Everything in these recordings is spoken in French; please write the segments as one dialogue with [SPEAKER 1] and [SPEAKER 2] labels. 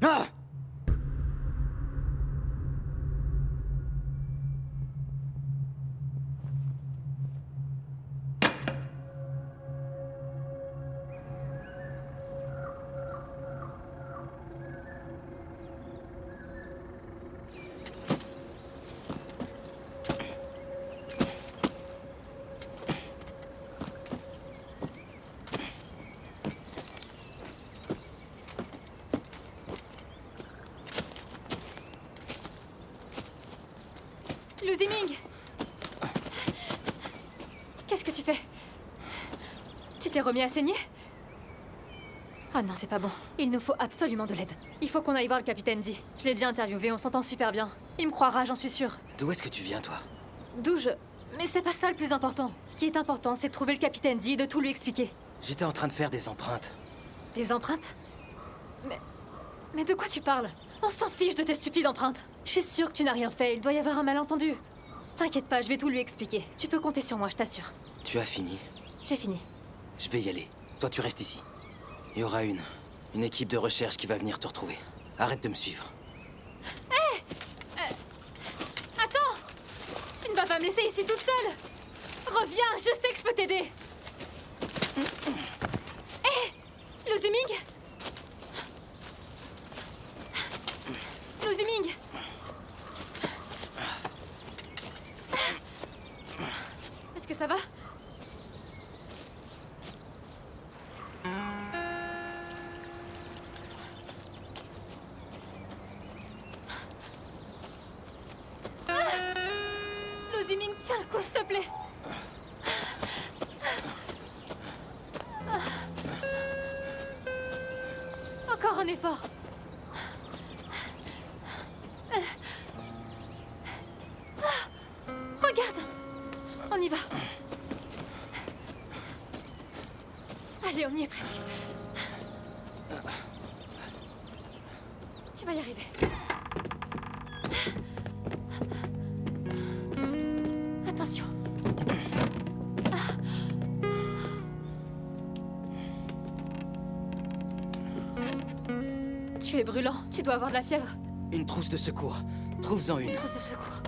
[SPEAKER 1] Ah!
[SPEAKER 2] Lu Ziming! Qu'est-ce que tu fais? Tu t'es remis à saigner? Ah non, c'est pas bon. Il nous faut absolument de l'aide. Il faut qu'on aille voir le capitaine D. Je l'ai déjà interviewé, on s'entend super bien. Il me croira, j'en suis sûre.
[SPEAKER 1] D'où est-ce que tu viens, toi?
[SPEAKER 2] D'où je... Mais c'est pas ça le plus important. Ce qui est important, c'est de trouver le capitaine D et de tout lui expliquer.
[SPEAKER 1] J'étais en train de faire des empreintes.
[SPEAKER 2] Des empreintes? Mais de quoi tu parles? On s'en fiche de tes stupides empreintes. Je suis sûre que tu n'as rien fait, il doit y avoir un malentendu. T'inquiète pas, je vais tout lui expliquer. Tu peux compter sur moi, je t'assure.
[SPEAKER 1] Tu as fini.
[SPEAKER 2] J'ai fini.
[SPEAKER 1] Je vais y aller. Toi, tu restes ici. Il y aura une équipe de recherche qui va venir te retrouver. Arrête de me suivre.
[SPEAKER 2] Attends! Tu ne vas pas me laisser ici toute seule! Reviens, je sais que je peux t'aider! Hé! Lu Ziming! Lu Ziming! Est-ce que ça va? Lu Ziming, tiens le coup, s'il te plaît! Encore un effort! Regarde! On y va! Allez, on y est presque. Tu vas y arriver. Attention. Tu es brûlant. Tu dois avoir de la fièvre.
[SPEAKER 1] Une trousse de secours. Trouve-en une.
[SPEAKER 2] Trousse de secours.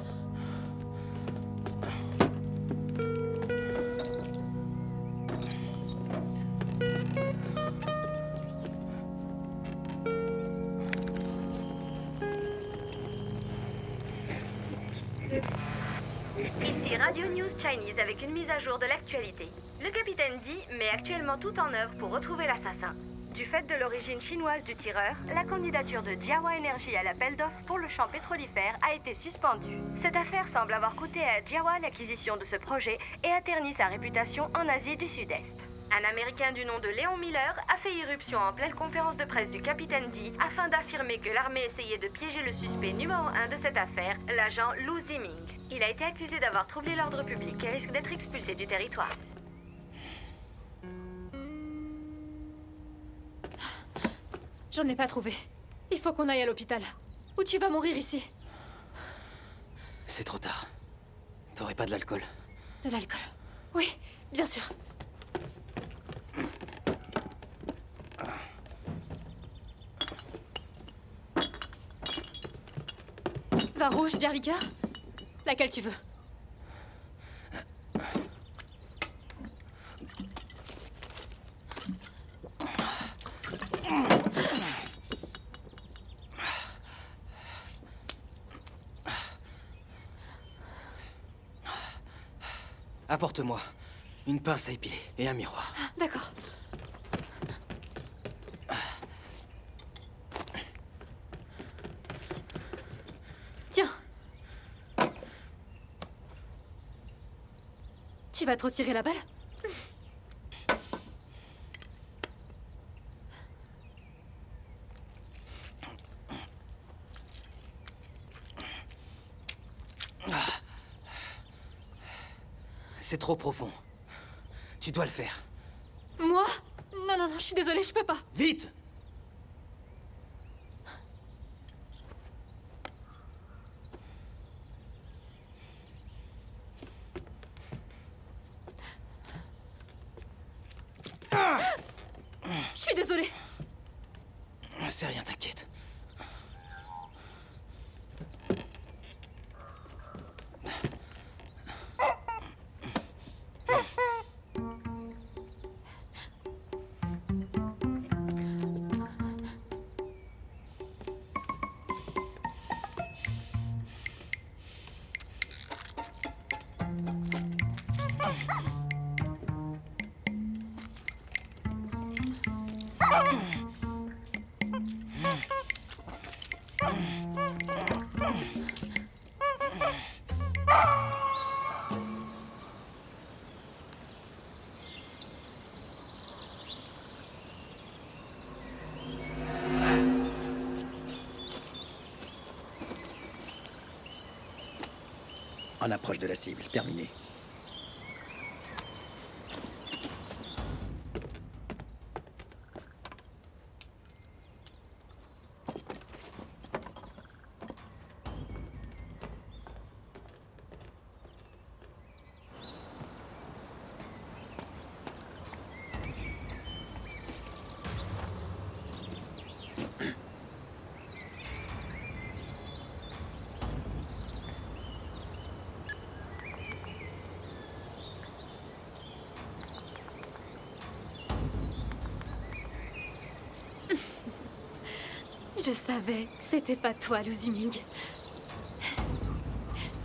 [SPEAKER 3] Ici Radio News Chinese avec une mise à jour de l'actualité. Le capitaine D met actuellement tout en œuvre pour retrouver l'assassin. Du fait de l'origine chinoise du tireur, la candidature de Jiahua Energy à l'appel d'offres pour le champ pétrolifère a été suspendue. Cette affaire semble avoir coûté à Jiahua l'acquisition de ce projet et a terni sa réputation en Asie du Sud-Est. Un Américain du nom de Léon Miller a fait irruption en pleine conférence de presse du capitaine D afin d'affirmer que l'armée essayait de piéger le suspect numéro 1 de cette affaire, l'agent Lu Ziming. Il a été accusé d'avoir troublé l'ordre public et risque d'être expulsé du territoire.
[SPEAKER 2] J'en ai pas trouvé. Il faut qu'on aille à l'hôpital. Ou tu vas mourir ici.
[SPEAKER 1] C'est trop tard. T'aurais pas de l'alcool?
[SPEAKER 2] De l'alcool. Oui, bien sûr. Vin rouge, bière liqueur? Laquelle tu veux?
[SPEAKER 1] Apporte-moi une pince à épiler et un miroir.
[SPEAKER 2] D'accord. Tiens. Tu vas te retirer la balle?
[SPEAKER 1] C'est trop profond. Tu dois le faire.
[SPEAKER 2] Moi? Non, non, non, je suis désolée, je peux pas.
[SPEAKER 1] Vite!
[SPEAKER 2] Je suis désolée.
[SPEAKER 1] C'est rien, t'inquiète.
[SPEAKER 4] On approche de la cible. Terminé.
[SPEAKER 2] Je savais que c'était pas toi, Lu Ziming.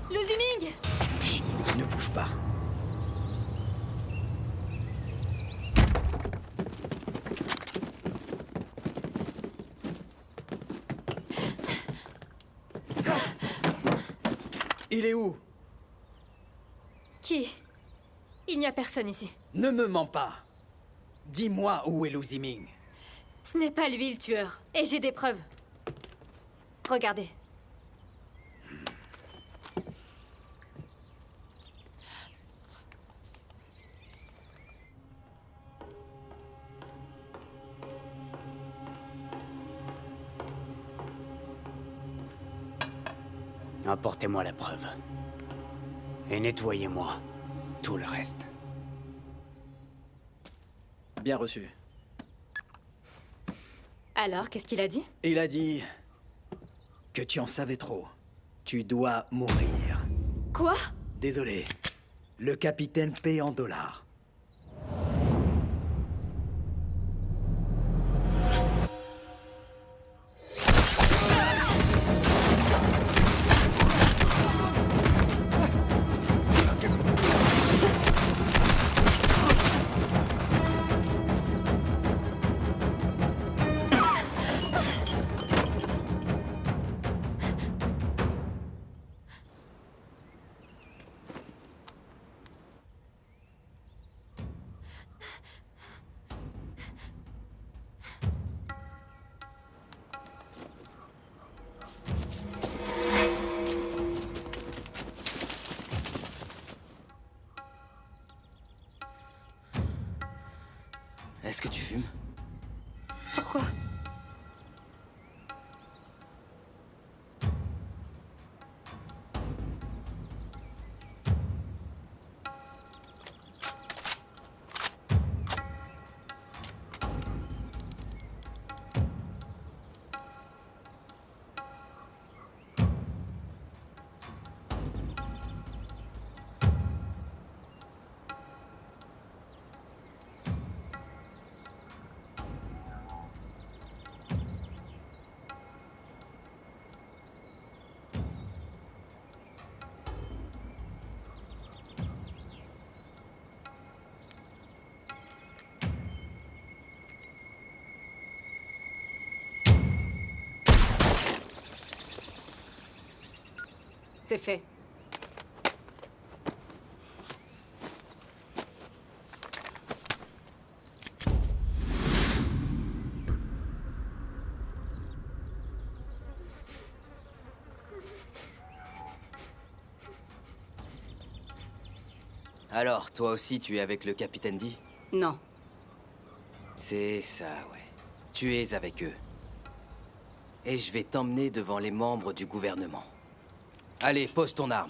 [SPEAKER 2] Lu Ziming!
[SPEAKER 4] Chut, ne bouge pas. Il est où?
[SPEAKER 2] Qui? Il n'y a personne ici.
[SPEAKER 4] Ne me mens pas. Dis-moi où est Lu Ziming.
[SPEAKER 2] Ce n'est pas lui le tueur. Et j'ai des preuves. Regardez.
[SPEAKER 5] Apportez-moi la preuve. Et nettoyez-moi tout le reste.
[SPEAKER 4] Bien reçu.
[SPEAKER 2] Alors, qu'est-ce qu'il a dit?
[SPEAKER 4] Il a dit que tu en savais trop. Tu dois mourir.
[SPEAKER 2] Quoi?
[SPEAKER 4] Désolé. Le capitaine paie en dollars.
[SPEAKER 1] Est-ce que tu fumes?
[SPEAKER 2] Pourquoi?
[SPEAKER 6] C'est fait.
[SPEAKER 1] Alors, toi aussi, tu es avec le capitaine D?
[SPEAKER 6] Non.
[SPEAKER 1] C'est ça, ouais. Tu es avec eux. Et je vais t'emmener devant les membres du gouvernement. Allez, pose ton arme.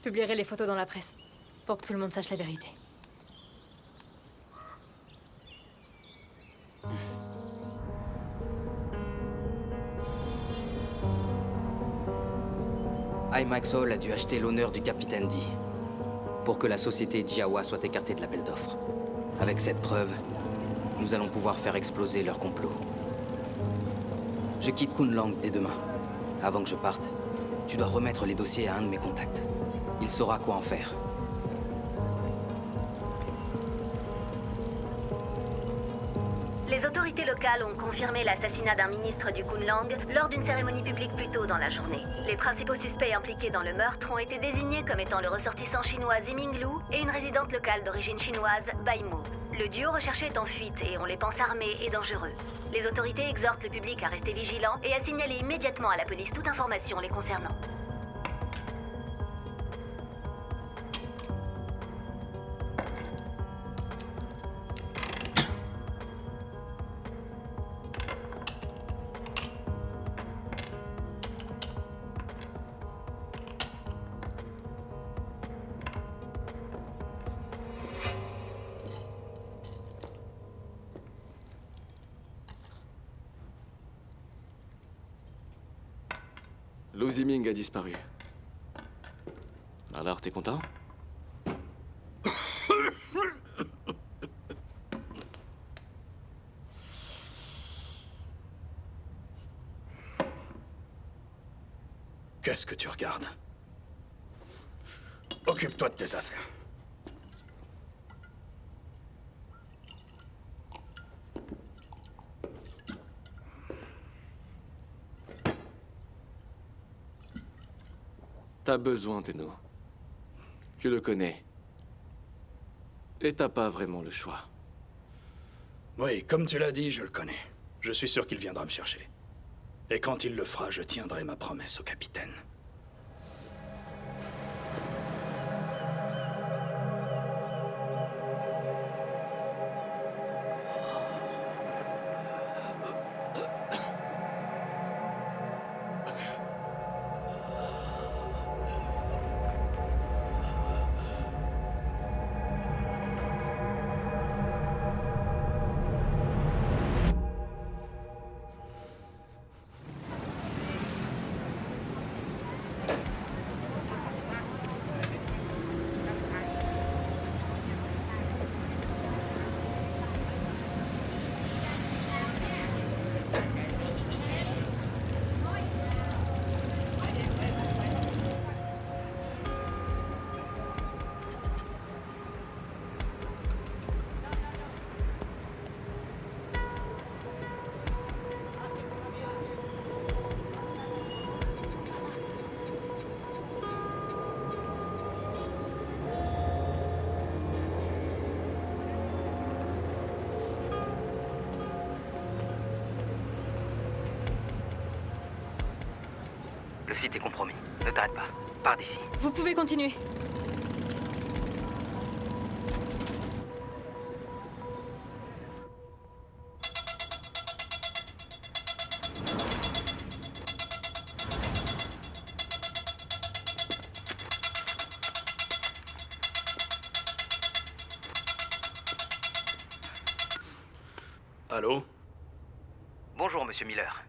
[SPEAKER 2] Je publierai les photos dans la presse, pour que tout le monde sache la vérité.
[SPEAKER 1] Maxwell a dû acheter l'honneur du capitaine D pour que la société Jiawa soit écartée de l'appel d'offres. Avec cette preuve, nous allons pouvoir faire exploser leur complot. Je quitte Kunlong dès demain. Avant que je parte, tu dois remettre les dossiers à un de mes contacts. Il saura quoi en faire.
[SPEAKER 3] Les autorités locales ont confirmé l'assassinat d'un ministre du Kunlong lors d'une cérémonie publique plus tôt dans la journée. Les principaux suspects impliqués dans le meurtre ont été désignés comme étant le ressortissant chinois Ziming Lu et une résidente locale d'origine chinoise, Bai Mu. Le duo recherché est en fuite et on les pense armés et dangereux. Les autorités exhortent le public à rester vigilant et à signaler immédiatement à la police toute information les concernant.
[SPEAKER 6] Lu Ziming a disparu. Alors, t'es content?
[SPEAKER 4] Qu'est-ce que tu regardes? Occupe-toi de tes affaires.
[SPEAKER 6] T'as besoin de nous. Tu le connais. Et t'as pas vraiment le choix.
[SPEAKER 4] Oui, comme tu l'as dit, je le connais. Je suis sûr qu'il viendra me chercher. Et quand il le fera, je tiendrai ma promesse au capitaine.
[SPEAKER 1] Le site est compromis. Ne t'arrête pas. Pars d'ici.
[SPEAKER 2] Vous pouvez continuer.
[SPEAKER 4] Allô?
[SPEAKER 1] Bonjour, Monsieur Miller.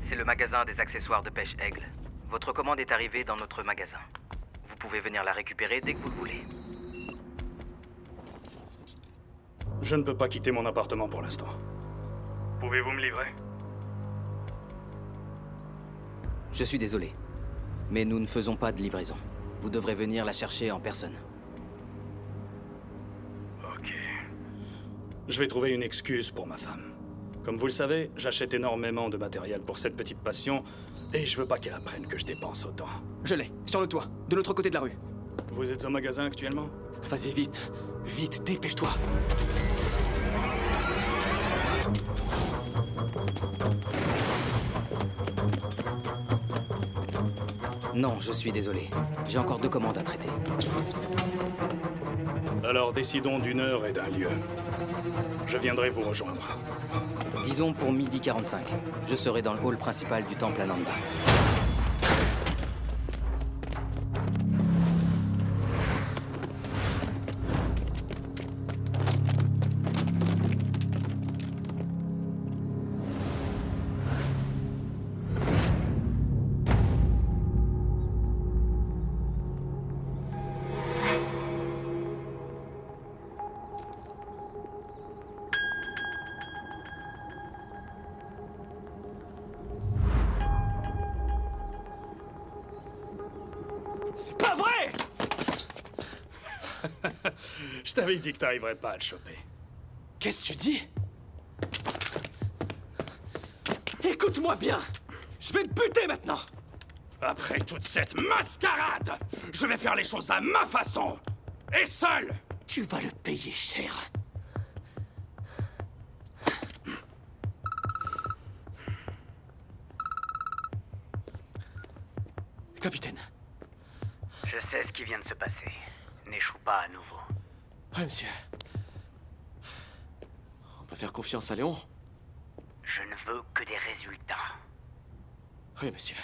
[SPEAKER 1] C'est le magasin des accessoires de pêche Aigle. Votre commande est arrivée dans notre magasin. Vous pouvez venir la récupérer dès que vous le voulez.
[SPEAKER 4] Je ne peux pas quitter mon appartement pour l'instant. Pouvez-vous me livrer?
[SPEAKER 1] Je suis désolé, mais nous ne faisons pas de livraison. Vous devrez venir la chercher en personne.
[SPEAKER 4] Ok. Je vais trouver une excuse pour ma femme. Comme vous le savez, j'achète énormément de matériel pour cette petite passion, et je veux pas qu'elle apprenne que je dépense autant.
[SPEAKER 7] Je l'ai, sur le toit, de l'autre côté de la rue.
[SPEAKER 4] Vous êtes au magasin actuellement?
[SPEAKER 6] Vas-y, vite. Vite, dépêche-toi.
[SPEAKER 1] Non, je suis désolé. J'ai encore 2 commandes à traiter.
[SPEAKER 4] Alors décidons d'une heure et d'un lieu. Je viendrai vous rejoindre.
[SPEAKER 1] Disons pour 12h45. Je serai dans le hall principal du temple Ananda.
[SPEAKER 4] Je t'avais dit que t'arriverais pas à le choper.
[SPEAKER 6] Qu'est-ce que tu dis? Écoute-moi bien! Je vais te buter maintenant!
[SPEAKER 4] Après toute cette mascarade, je vais faire les choses à ma façon! Et seul!
[SPEAKER 6] Tu vas le payer cher. Capitaine.
[SPEAKER 5] Je sais ce qui vient de se passer. N'échoue pas à nouveau.
[SPEAKER 6] Oui, monsieur. On peut faire confiance à Léon?
[SPEAKER 5] Je ne veux que des résultats.
[SPEAKER 6] Oui, monsieur.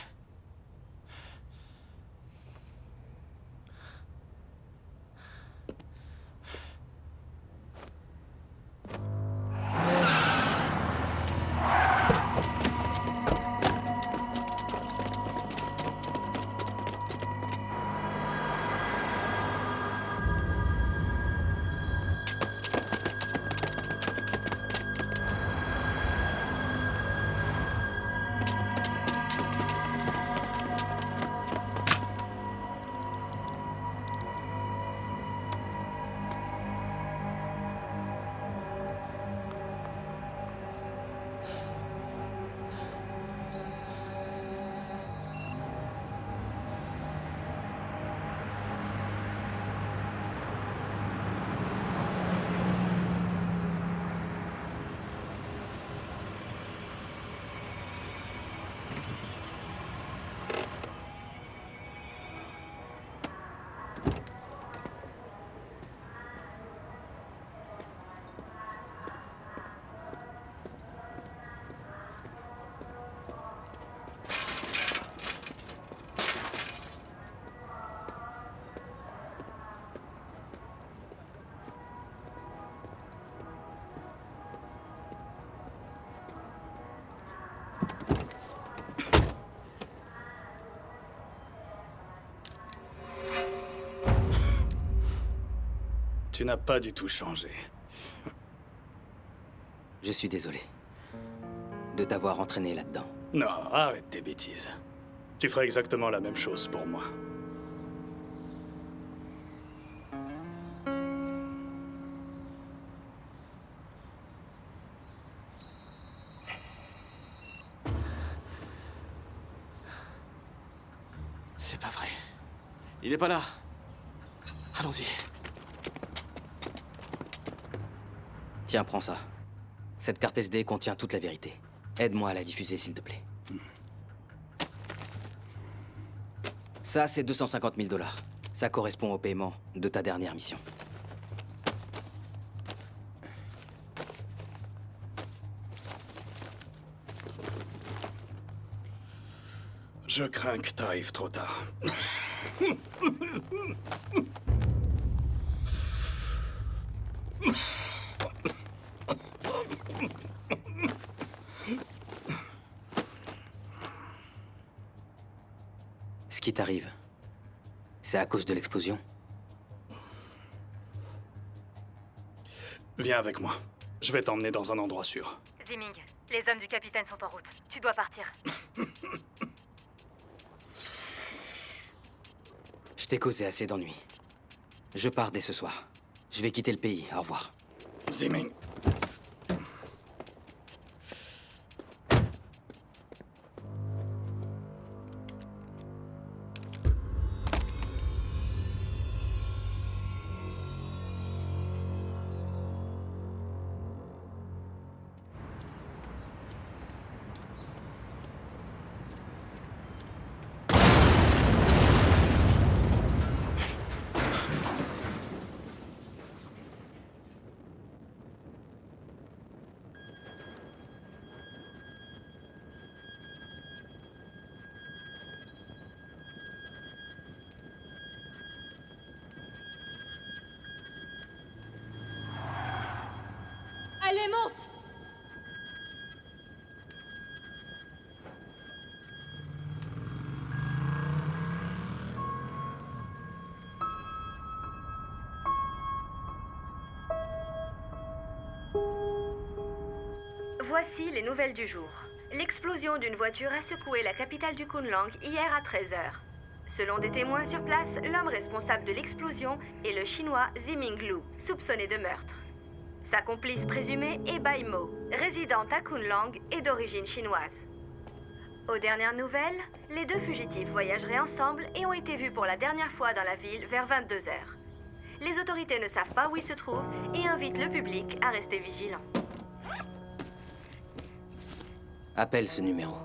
[SPEAKER 4] Tu n'as pas du tout changé.
[SPEAKER 1] Je suis désolé de t'avoir entraîné là-dedans.
[SPEAKER 4] Non, arrête tes bêtises. Tu ferais exactement la même chose pour moi.
[SPEAKER 6] C'est pas vrai. Il est pas là. Allons-y.
[SPEAKER 1] Tiens, prends ça. Cette carte SD contient toute la vérité. Aide-moi à la diffuser, s'il te plaît. Ça, c'est 250 000 $. Ça correspond au paiement de ta dernière mission.
[SPEAKER 4] Je crains que t'arrives trop tard.
[SPEAKER 1] Ce qui t'arrive, c'est à cause de l'explosion?
[SPEAKER 4] Viens avec moi. Je vais t'emmener dans un endroit sûr.
[SPEAKER 2] Ziming, les hommes du capitaine sont en route. Tu dois partir.
[SPEAKER 1] Je t'ai causé assez d'ennuis. Je pars dès ce soir. Je vais quitter le pays. Au revoir.
[SPEAKER 4] Ziming.
[SPEAKER 2] Allez, monte!
[SPEAKER 3] Voici les nouvelles du jour. L'explosion d'une voiture a secoué la capitale du Kunlong hier à 13 h. Selon des témoins sur place, l'homme responsable de l'explosion est le chinois Ziming Lu, soupçonné de meurtre. Sa complice présumée est Bai Mo, résidente à Kunlong et d'origine chinoise. Aux dernières nouvelles, les deux fugitifs voyageraient ensemble et ont été vus pour la dernière fois dans la ville vers 22h. Les autorités ne savent pas où ils se trouvent et invitent le public à rester vigilant.
[SPEAKER 1] Appelle ce numéro.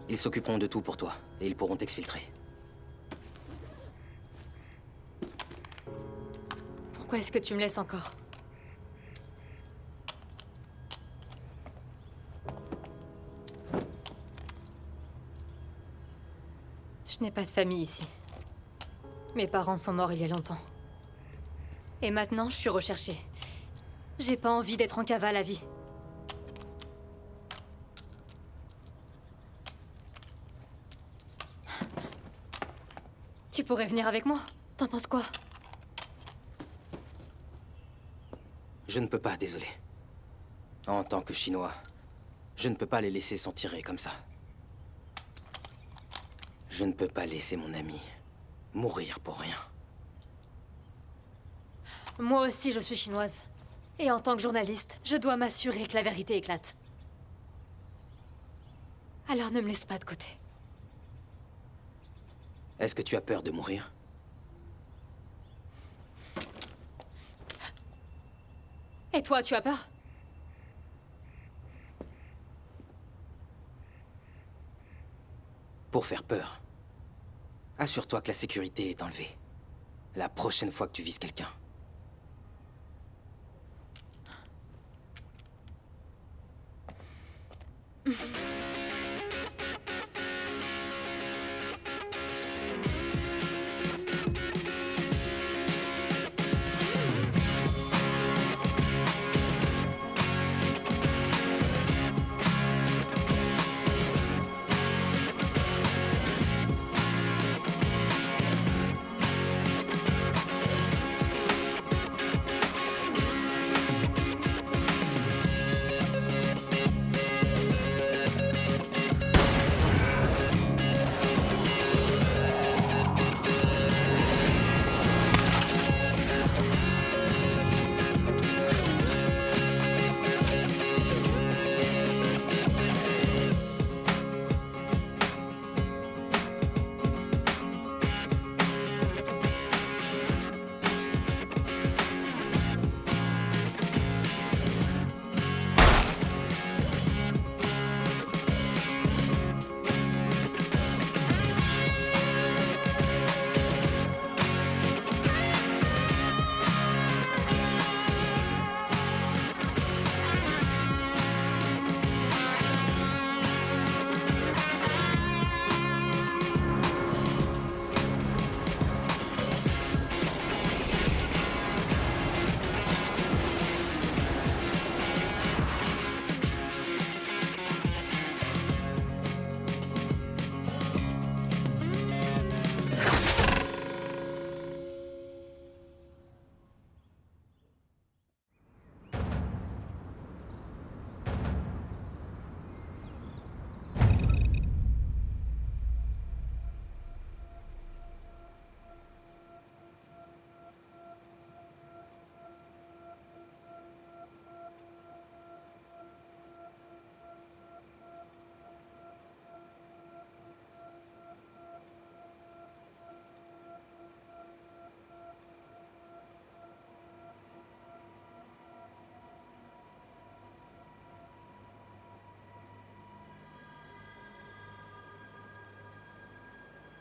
[SPEAKER 1] Ils s'occuperont de tout pour toi, et ils pourront t'exfiltrer.
[SPEAKER 2] Pourquoi est-ce que tu me laisses encore? Je n'ai pas de famille ici. Mes parents sont morts il y a longtemps. Et maintenant, je suis recherchée. J'ai pas envie d'être en cavale à vie. Tu pourrais venir avec moi? T'en penses quoi?
[SPEAKER 1] Je ne peux pas, désolé. En tant que Chinois, je ne peux pas les laisser s'en tirer comme ça. Je ne peux pas laisser mon ami mourir pour rien.
[SPEAKER 2] Moi aussi, je suis chinoise. Et en tant que journaliste, je dois m'assurer que la vérité éclate. Alors ne me laisse pas de côté.
[SPEAKER 1] Est-ce que tu as peur de mourir?
[SPEAKER 2] Et toi, tu as peur?
[SPEAKER 1] Pour faire peur, assure-toi que la sécurité est enlevée. La prochaine fois que tu vises quelqu'un.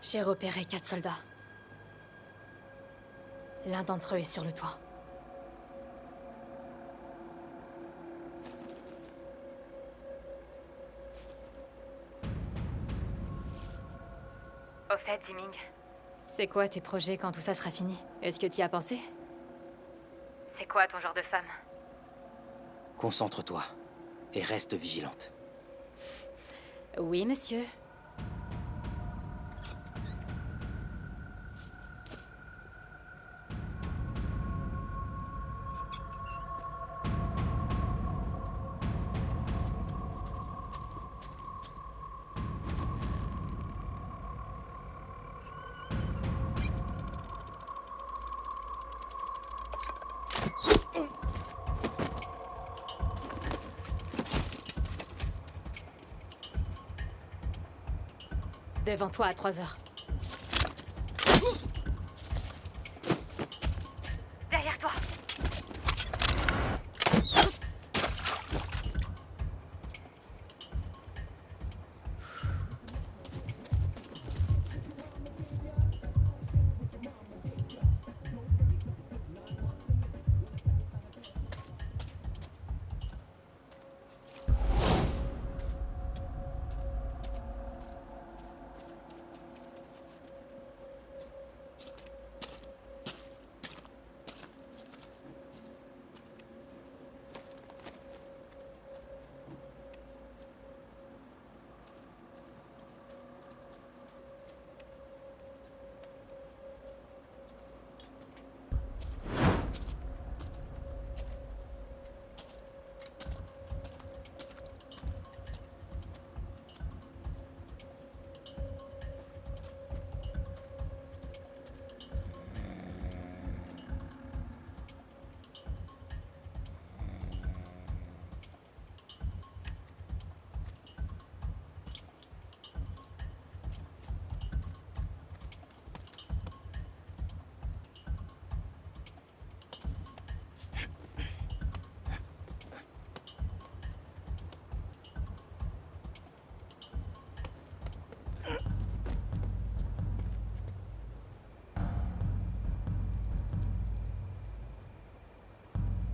[SPEAKER 2] J'ai repéré 4 soldats. L'un d'entre eux est sur le toit.
[SPEAKER 3] Au fait, Ziming,
[SPEAKER 2] C'est quoi tes projets quand tout ça sera fini? Est-ce que tu y as pensé?
[SPEAKER 3] c'est quoi ton genre de femme?
[SPEAKER 1] Concentre-toi et reste vigilante.
[SPEAKER 2] Oui, monsieur. Devant toi à 3 heures.
[SPEAKER 3] Derrière toi.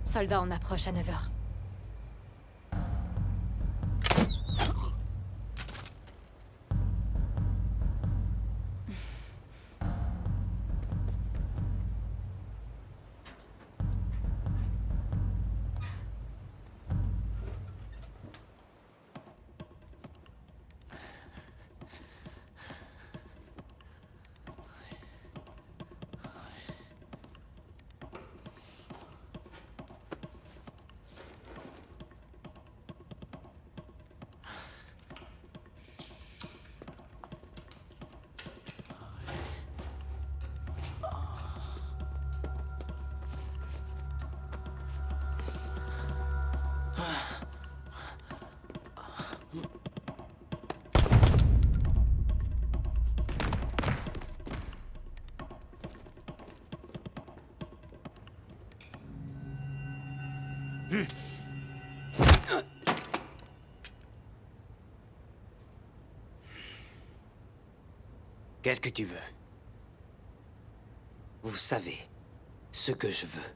[SPEAKER 2] Soldat, on approche à 9 heures.
[SPEAKER 5] Qu'est-ce que tu veux?
[SPEAKER 1] Vous savez ce que je veux.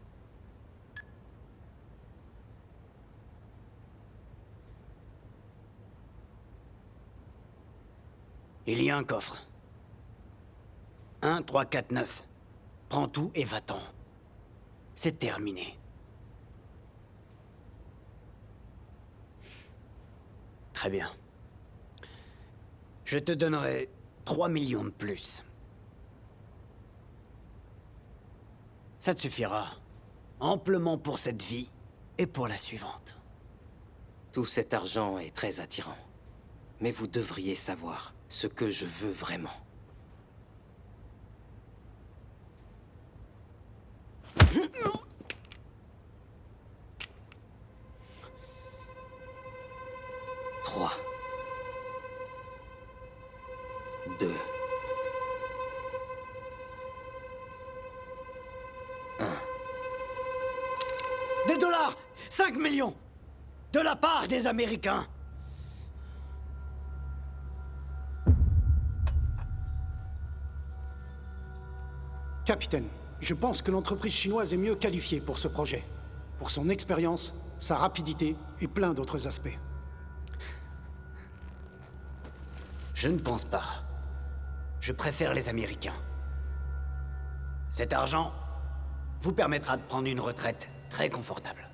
[SPEAKER 5] Il y a un coffre. 1, 3, 4, 9. Prends tout et va-t'en. C'est terminé. Très bien. Je te donnerai 3 millions de plus. Ça te suffira amplement pour cette vie et pour la suivante.
[SPEAKER 1] Tout cet argent est très attirant. Mais vous devriez savoir ce que je veux vraiment. Trois. 2. 1.
[SPEAKER 5] Des dollars! 5 millions! De la part des Américains!
[SPEAKER 8] Capitaine, je pense que l'entreprise chinoise est mieux qualifiée pour ce projet. Pour son expérience, sa rapidité et plein d'autres aspects.
[SPEAKER 5] Je ne pense pas. Je préfère les Américains. Cet argent vous permettra de prendre une retraite très confortable.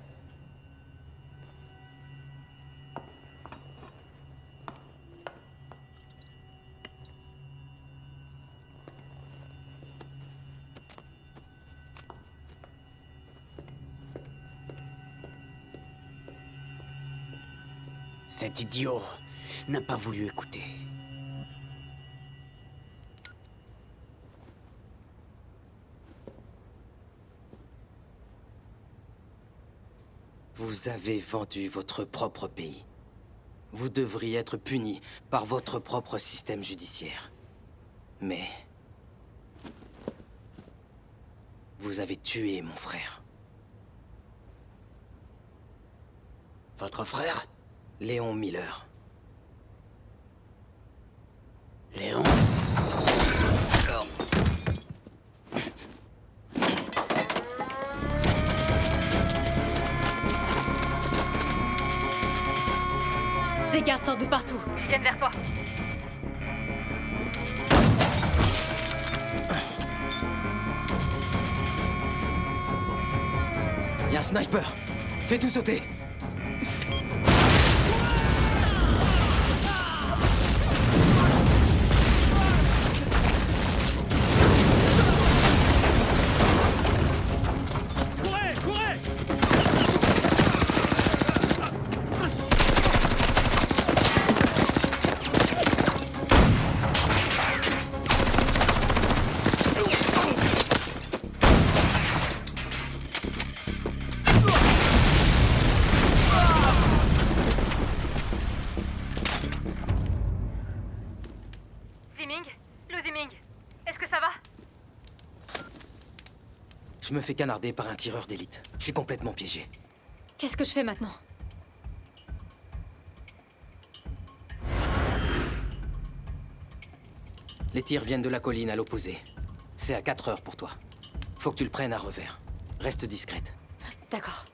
[SPEAKER 5] Cet idiot n'a pas voulu écouter.
[SPEAKER 1] Vous avez vendu votre propre pays. Vous devriez être puni par votre propre système judiciaire. Mais... vous avez tué mon frère.
[SPEAKER 5] Votre frère?
[SPEAKER 1] Léon Miller.
[SPEAKER 5] Léon?
[SPEAKER 2] Des gardes sortent de partout. Ils viennent vers toi.
[SPEAKER 1] Il y a un sniper! Fais tout sauter!
[SPEAKER 2] Ziming? Le Ziming? Est-ce que ça va?
[SPEAKER 1] Je me fais canarder par un tireur d'élite. Je suis complètement piégé.
[SPEAKER 2] Qu'est-ce que je fais maintenant?
[SPEAKER 1] Les tirs viennent de la colline à l'opposé. C'est à 4 heures pour toi. Faut que tu le prennes à revers. Reste discrète.
[SPEAKER 2] D'accord.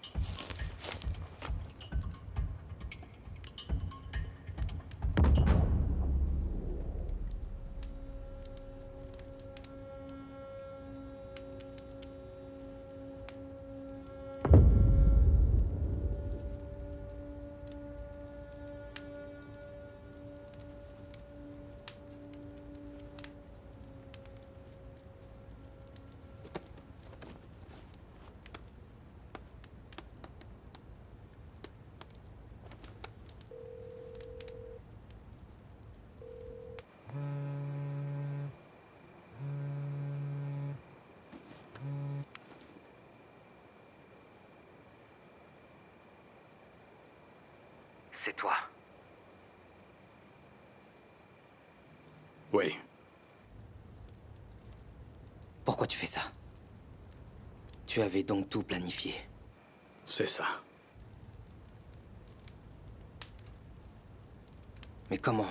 [SPEAKER 1] C'est toi.
[SPEAKER 4] Oui.
[SPEAKER 1] Pourquoi tu fais ça? Tu avais donc tout planifié.
[SPEAKER 4] C'est ça.
[SPEAKER 1] Mais comment?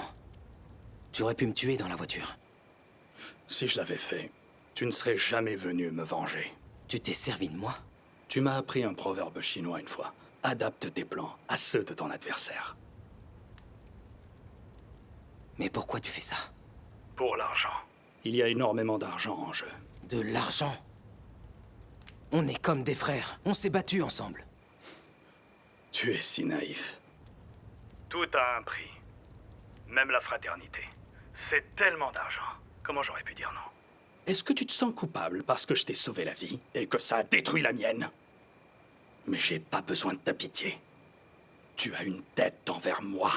[SPEAKER 1] Tu aurais pu me tuer dans la voiture.
[SPEAKER 4] Si je l'avais fait, tu ne serais jamais venu me venger.
[SPEAKER 1] Tu t'es servi de moi?
[SPEAKER 4] Tu m'as appris un proverbe chinois une fois. Adapte tes plans à ceux de ton adversaire.
[SPEAKER 1] Mais pourquoi tu fais ça?
[SPEAKER 4] Pour l'argent. Il y a énormément d'argent en jeu.
[SPEAKER 1] De l'argent? On est comme des frères. On s'est battus ensemble.
[SPEAKER 4] Tu es si naïf. Tout a un prix. Même la fraternité. C'est tellement d'argent. Comment j'aurais pu dire non? Est-ce que tu te sens coupable parce que je t'ai sauvé la vie et que ça a détruit la mienne? Mais j'ai pas besoin de ta pitié. Tu as une dette envers moi.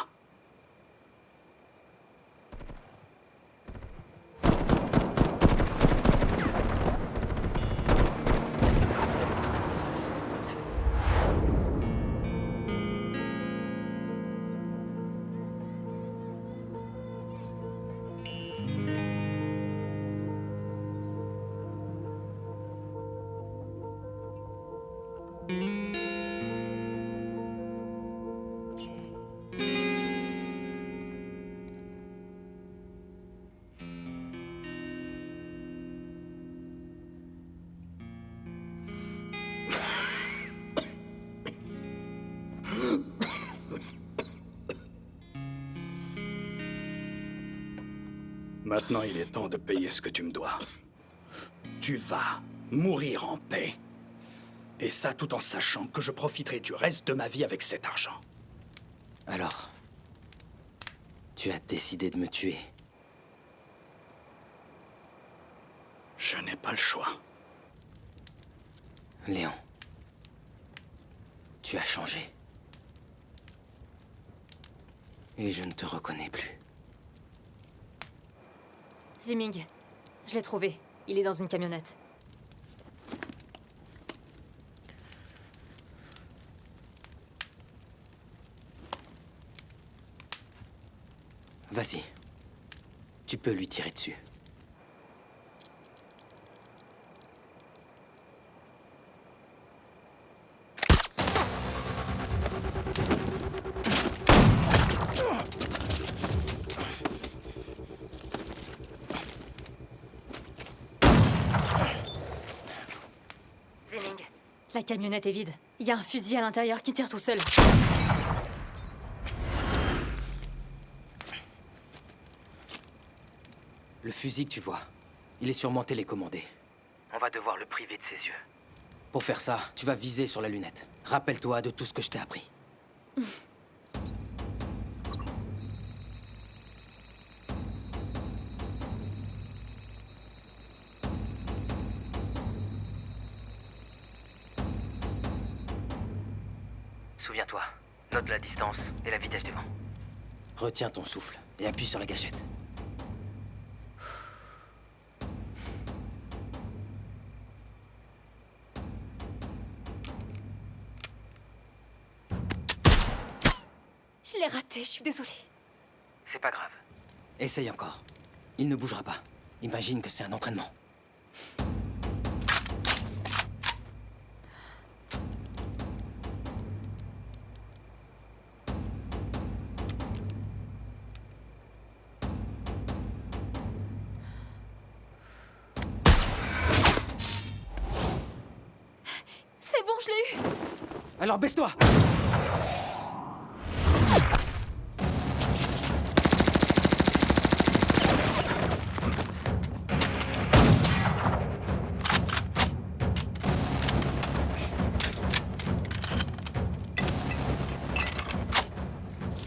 [SPEAKER 4] Maintenant, il est temps de payer ce que tu me dois. Tu vas mourir en paix. Et ça tout en sachant que je profiterai du reste de ma vie avec cet argent.
[SPEAKER 1] Alors, tu as décidé de me tuer.
[SPEAKER 4] Je n'ai pas le choix.
[SPEAKER 1] Léon, tu as changé. Et je ne te reconnais plus.
[SPEAKER 2] Ziming, je l'ai trouvé. Il est dans une camionnette.
[SPEAKER 1] Vas-y. Tu peux lui tirer dessus.
[SPEAKER 2] Ziming, la camionnette est vide. Il y a un fusil à l'intérieur qui tire tout seul.
[SPEAKER 1] Le fusil que tu vois, il est sûrement télécommandé. On va devoir le priver de ses yeux. Pour faire ça, tu vas viser sur la lunette. Rappelle-toi de tout ce que je t'ai appris. Souviens-toi, note la distance et la vitesse du vent. Retiens ton souffle et appuie sur la gâchette.
[SPEAKER 2] Je l'ai raté, je suis désolée.
[SPEAKER 1] C'est pas grave. Essaye encore. Il ne bougera pas. Imagine que c'est un entraînement.
[SPEAKER 2] C'est bon, je l'ai eu.
[SPEAKER 1] Alors baisse-toi!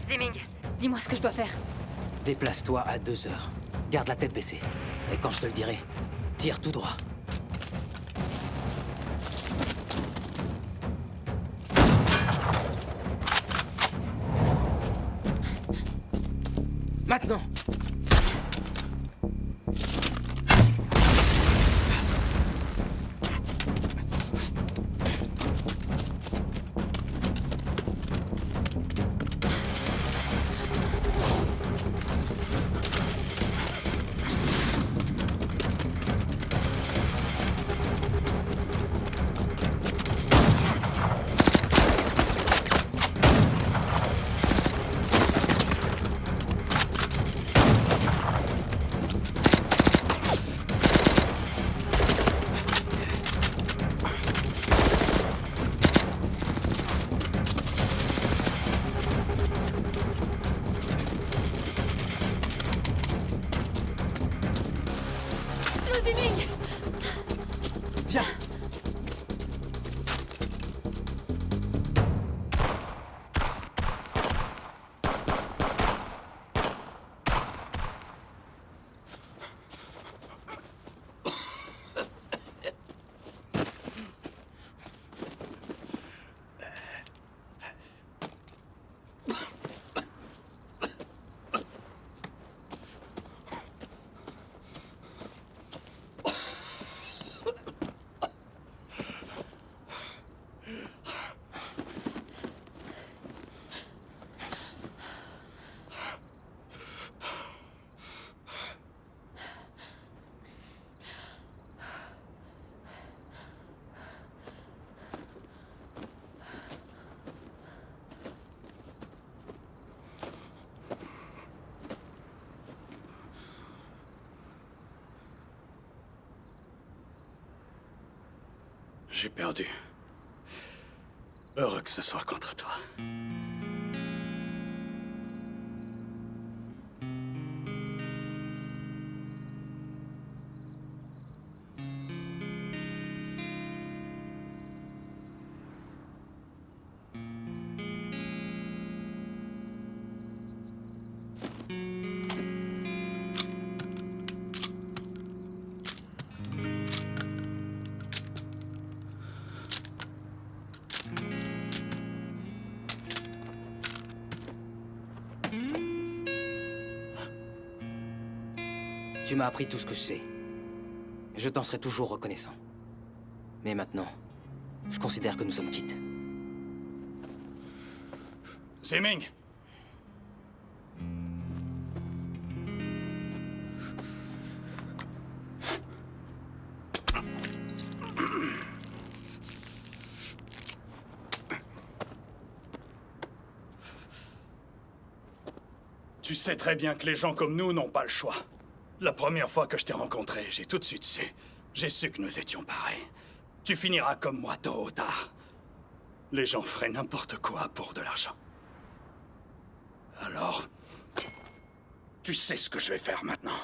[SPEAKER 2] Ziming, dis-moi ce que je dois faire.
[SPEAKER 1] Déplace-toi à 2 heures. Garde la tête baissée. Et quand je te le dirai, tire tout droit. Maintenant!
[SPEAKER 2] Ziming!
[SPEAKER 1] Viens!
[SPEAKER 4] J'ai perdu. Heureux que ce soit contre toi.
[SPEAKER 1] Tu m'as appris tout ce que je sais. Je t'en serai toujours reconnaissant. Mais maintenant, je considère que nous sommes quittes.
[SPEAKER 4] Ziming! Tu sais très bien que les gens comme nous n'ont pas le choix. La première fois que je t'ai rencontré, j'ai tout de suite su. J'ai su que nous étions pareils. Tu finiras comme moi tôt ou tard. Les gens feraient n'importe quoi pour de l'argent. Alors, tu sais ce que je vais faire maintenant.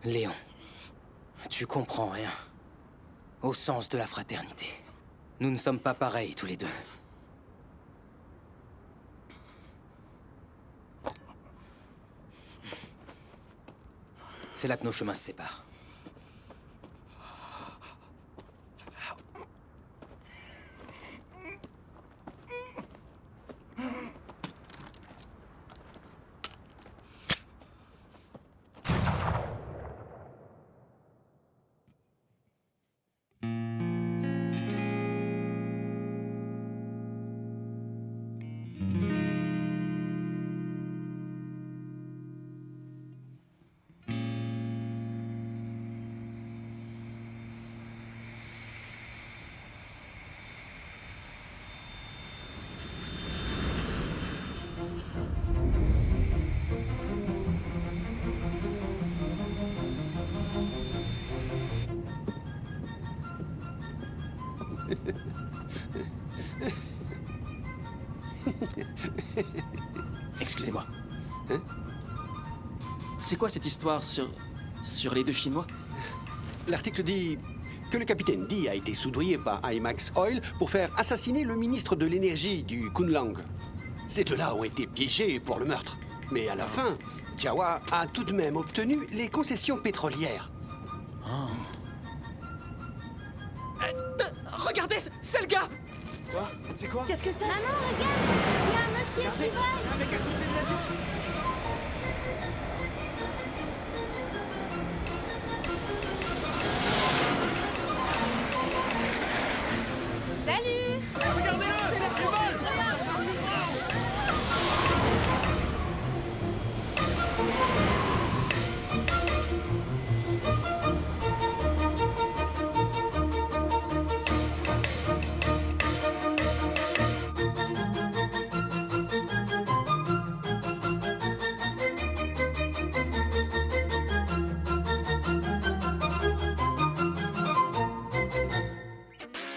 [SPEAKER 1] Léon, tu comprends rien au sens de la fraternité. Nous ne sommes pas pareils tous les deux. C'est là que nos chemins se séparent.
[SPEAKER 7] Excusez-moi.
[SPEAKER 5] Hein?
[SPEAKER 7] C'est quoi cette histoire sur les deux Chinois?
[SPEAKER 9] L'article dit que le capitaine Di a été soudoyé par IMAX Oil pour faire assassiner le ministre de l'énergie du Kunlang. Ces deux-là ont été piégés pour le meurtre. Mais à la fin, Jawa a tout de même obtenu les concessions pétrolières.
[SPEAKER 7] Oh.
[SPEAKER 10] Regardez, c'est le gars!
[SPEAKER 7] Quoi? C'est quoi?
[SPEAKER 11] Qu'est-ce que c'est? Maman, regarde! Il y a un monsieur qui vole!
[SPEAKER 10] Un mec à côté de l'avion!